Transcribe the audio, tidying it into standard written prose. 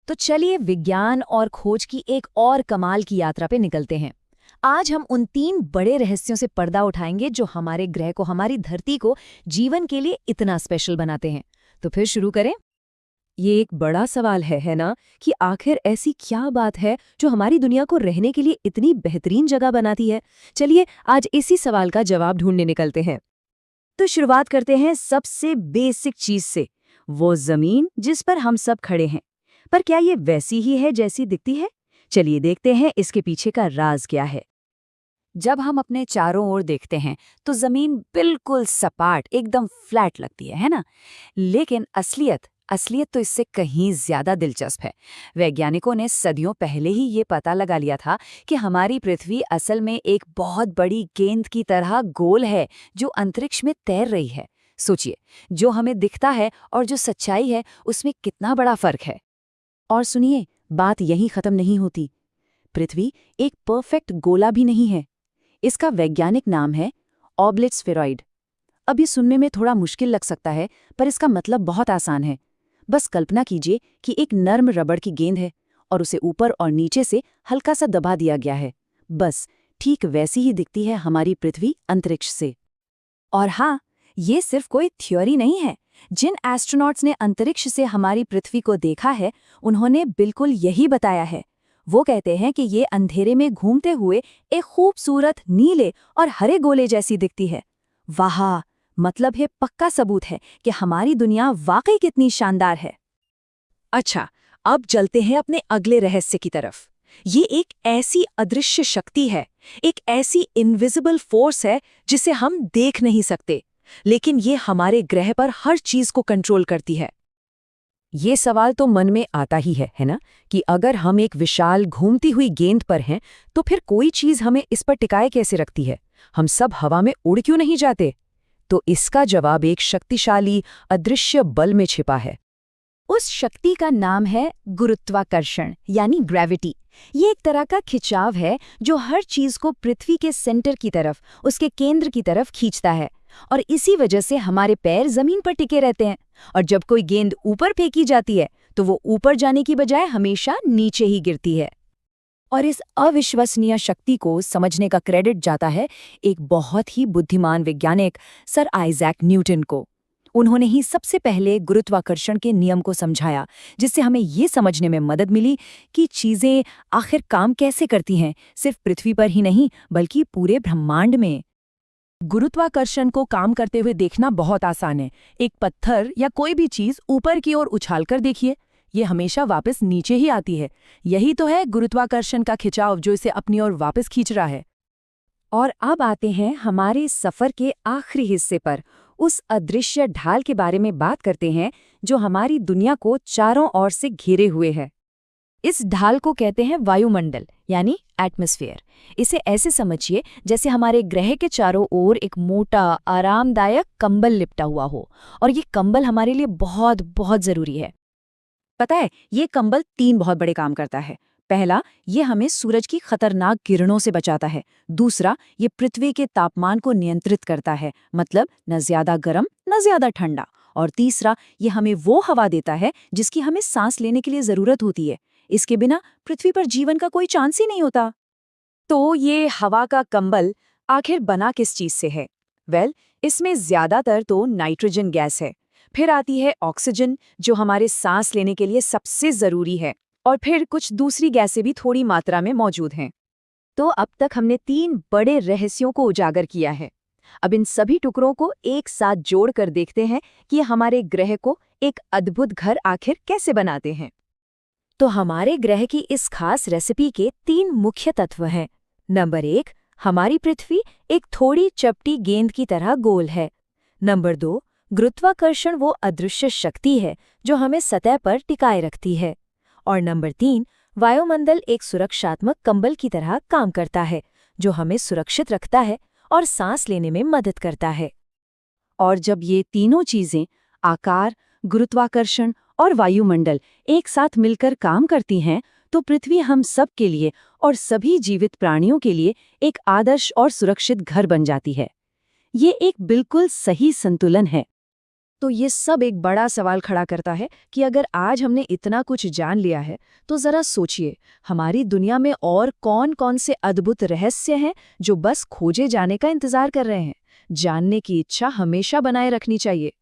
तो चलिए विज्ञान और खोज की एक और कमाल की यात्रा पे निकलते हैं। आज हम उन 3 बड़े रहस्यों से पर्दा उठाएंगे जो हमारे ग्रह को, हमारी धरती को जीवन के लिए इतना स्पेशल बनाते हैं। तो फिर शुरू करें। ये एक बड़ा सवाल है ना, कि आखिर ऐसी क्या बात है जो हमारी दुनिया को रहने के लिए इतनी बेहतरीन जगह बनाती है। चलिए आज इसी सवाल का जवाब ढूंढने निकलते हैं। तो शुरुआत करते हैं सबसे बेसिक चीज से, वो जमीन जिस पर हम सब खड़े हैं। पर क्या ये वैसी ही है जैसी दिखती है? चलिए देखते हैं इसके पीछे का राज क्या है। जब हम अपने चारों ओर देखते हैं तो जमीन बिल्कुल सपाट, एकदम फ्लैट लगती है ना? लेकिन असलियत असलियत तो इससे कहीं ज्यादा दिलचस्प है। वैज्ञानिकों ने सदियों पहले ही ये पता लगा लिया था कि हमारी पृथ्वी असल में एक बहुत बड़ी गेंद की तरह गोल है जो अंतरिक्ष में तैर रही है। सोचिए, जो हमें दिखता है और जो सच्चाई है उसमें कितना बड़ा फर्क है। और सुनिए, बात यहीं खत्म नहीं होती। पृथ्वी एक परफेक्ट गोला भी नहीं है। इसका वैज्ञानिक नाम है ऑब्लिट स्फेरॉइड। अब ये सुनने में थोड़ा मुश्किल लग सकता है, पर इसका मतलब बहुत आसान है। बस कल्पना कीजिए कि एक नर्म रबड़ की गेंद है और उसे ऊपर और नीचे से हल्का सा दबा दिया गया है। बस ठीक वैसी ही दिखती है हमारी पृथ्वी अंतरिक्ष से। और हाँ, ये सिर्फ कोई थ्योरी नहीं है। जिन एस्ट्रोनॉट्स ने अंतरिक्ष से हमारी पृथ्वी को देखा है, उन्होंने बिल्कुल यही बताया है। वो कहते हैं कि ये अंधेरे में घूमते हुए एक खूबसूरत नीले और हरे गोले जैसी दिखती है। वाह! मतलब ये पक्का सबूत है कि हमारी दुनिया वाकई कितनी शानदार है। अच्छा, अब चलते हैं अपने अगले रहस्य की तरफ। ये एक ऐसी अदृश्य शक्ति है, एक ऐसी इनविजिबल फोर्स है जिसे हम देख नहीं सकते, लेकिन ये हमारे ग्रह पर हर चीज को कंट्रोल करती है। ये सवाल तो मन में आता ही है ना, कि अगर हम एक विशाल घूमती हुई गेंद पर हैं, तो फिर कोई चीज हमें इस पर टिकाए कैसे रखती है? हम सब हवा में उड़ क्यों नहीं जाते? तो इसका जवाब एक शक्तिशाली अदृश्य बल में छिपा है। उस शक्ति का नाम है गुरुत्वाकर्षण, यानी ग्रेविटी। ये एक तरह का खिंचाव है जो हर चीज को पृथ्वी के सेंटर की तरफ, उसके केंद्र की तरफ खींचता है। और इसी वजह से हमारे पैर जमीन पर टिके रहते हैं। और जब कोई गेंद ऊपर फेंकी जाती है तो वो ऊपर जाने की बजाय हमेशा नीचे ही गिरती है। और इस अविश्वसनीय शक्ति को समझने का क्रेडिट जाता है एक बहुत ही बुद्धिमान वैज्ञानिक सर आइजैक न्यूटन को। उन्होंने ही सबसे पहले गुरुत्वाकर्षण के नियम को समझाया, जिससे हमें ये समझने में मदद मिली कि चीजें आखिर काम कैसे करती हैं, सिर्फ पृथ्वी पर ही नहीं बल्कि पूरे ब्रह्मांड में। गुरुत्वाकर्षण को काम करते हुए देखना बहुत आसान है। एक पत्थर या कोई भी चीज ऊपर की ओर उछालकर देखिए, ये हमेशा वापस नीचे ही आती है। यही तो है गुरुत्वाकर्षण का खिंचाव जो इसे अपनी ओर वापस खींच रहा है। और अब आते हैं हमारे सफर के आखिरी हिस्से पर, उस अदृश्य ढाल के बारे में बात करते हैं जो हमारी दुनिया को चारों ओर से घेरे हुए है। इस ढाल को कहते हैं वायुमंडल, यानी एटमॉस्फेयर। इसे ऐसे समझिए जैसे हमारे ग्रह के चारों ओर एक मोटा, आरामदायक कंबल लिपटा हुआ हो। और ये कंबल हमारे लिए बहुत बहुत जरूरी है। पता है, ये कंबल 3 बहुत बड़े काम करता है। पहला, ये हमें सूरज की खतरनाक किरणों से बचाता है। दूसरा, ये पृथ्वी के तापमान को नियंत्रित करता है, मतलब न ज्यादा गर्म न ज्यादा ठंडा। और तीसरा, ये हमें वो हवा देता है जिसकी हमें सांस लेने के लिए जरूरत होती है। इसके बिना पृथ्वी पर जीवन का कोई चांस ही नहीं होता। तो ये हवा का कंबल आखिर बना किस चीज से है? इसमें ज्यादातर तो नाइट्रोजन गैस है। फिर आती है ऑक्सीजन, जो हमारे सांस लेने के लिए सबसे जरूरी है। और फिर कुछ दूसरी गैसें भी थोड़ी मात्रा में मौजूद हैं। तो अब तक हमने 3 बड़े रहस्यों को उजागर किया है। अब इन सभी टुकड़ों को एक साथ जोड़कर देखते हैं कि ये हमारे ग्रह को एक अद्भुत घर आखिर कैसे बनाते हैं। तो हमारे ग्रह की इस खास रेसिपी के 3 मुख्य तत्व हैं। नंबर 1, हमारी पृथ्वी एक थोड़ी चपटी गेंद की तरह गोल है। नंबर 2, गुरुत्वाकर्षण वो अदृश्य शक्ति है जो हमें सतह पर टिकाए रखती है। और नंबर 3, वायुमंडल एक सुरक्षात्मक कंबल की तरह काम करता है जो हमें सुरक्षित रखता है और सांस लेने में मदद करता है। और जब ये तीनों चीजें, आकार, गुरुत्वाकर्षण और वायुमंडल, एक साथ मिलकर काम करती हैं, तो पृथ्वी हम सब के लिए और सभी जीवित प्राणियों के लिए एक आदर्श और सुरक्षित घर बन जाती है। ये एक बिल्कुल सही संतुलन है। तो ये सब एक बड़ा सवाल खड़ा करता है कि अगर आज हमने इतना कुछ जान लिया है तो जरा सोचिए, हमारी दुनिया में और कौन-कौन से अद्भुत रहस्य हैं जो बस खोजे जाने का इंतजार कर रहे हैं। जानने की इच्छा हमेशा बनाए रखनी चाहिए।